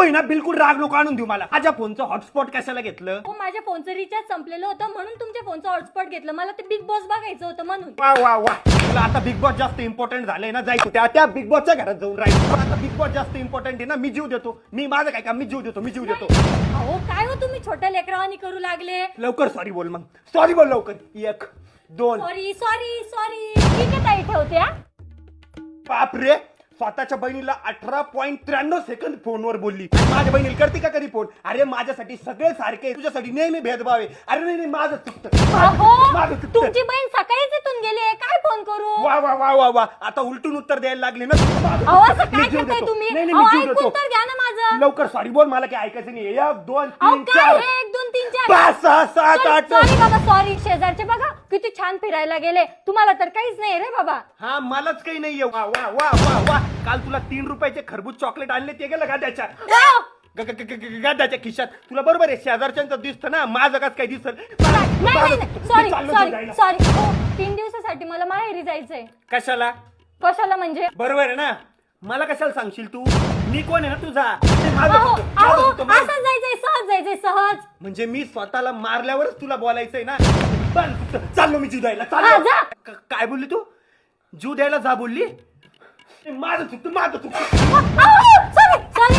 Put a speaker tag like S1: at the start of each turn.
S1: आहे ना बिलकुल राग नको आणून देऊ मला. माझ्या फोनचं हॉटस्पॉट कशाला घेतलं?
S2: हो माझ्या फोनचं रिचार्ज संपलेलं होतं म्हणून तुमच्या फोनचं हॉटस्पॉट घेतलं. मला ते बिग बॉस बघायचं होतं म्हणून.
S1: वा वा वा, तुला आता बिग बॉस जास्त इम्पॉर्टंट झालंय ना, जायचं त्या बिग बॉसच्या घरात जाऊन राहील. आता बिग बॉस जास्त इम्पॉर्टंट आहे ना, मी जीव देतो. मी माझं काय काम, मी जीव देतो.
S2: अहो काय हो तुम्ही छोट्या लेकरावानी करू लागले.
S1: लवकर सॉरी बोल, मग सॉरी बोल लवकर. 1 2.
S2: सॉरी ठीक आहे ताई, ठेवते हा.
S1: बाप रे, स्वतःच्या बहिणीला 18.93 सेकंद फोनवर बोलली. माझ्या बहिणीला करते का कधी फोन? अरे माझ्यासाठी सगळे सारखे, तुझ्यासाठी नेहमी भेदभाव आहे. अरे नाही माझं
S2: अहो तुमची बहीण सकाळीच इथून गेली, काय फोन करू?
S1: वा वा वा वा वा, आता उलटून उत्तर द्यायला लागले ना.
S2: अहो असं काय करताय तुम्ही? अहो ऐकून तर घ्या ना माझं.
S1: लवकर सॉरी बोल, मला काय ऐकायचं नाही. 1 2
S2: अहो
S1: 3
S2: काय
S1: 4
S2: हे 1 2 3 4
S1: 5 6 7 8
S2: सॉरी बाबा सॉरी. शेजारचे बघा किती छान फिरायला गेले, तुम्हाला तर काहीच नाही रे बाबा.
S1: हा मलाच काही नाहीये. वा वा वा वा वा, काल तुला 3 रुपयाचे खरबूज चॉकलेट आणले, ते गेलं गाड्याच्या गाड्याच्या खिशात. तुला बरोबर आहे, शेजारच्यांचं दिसतं ना, माझं कसं काय दिसत?
S2: सॉरी 3 दिवसासाठी मला माहेरी जायचंय.
S1: कशाला
S2: म्हणजे?
S1: बरोबर आहे ना, मला कशाला सांगशील तू? मी कोण आहे ना तुझा?
S2: असं जायचंय सहज.
S1: म्हणजे मी स्वतःला मारल्यावरच तुला बोलायचंय ना? चाललो मी जीव द्यायला. काय बोलली तू? जीव द्यायला जा बोलली? माझं चुकतं.
S2: सॉरी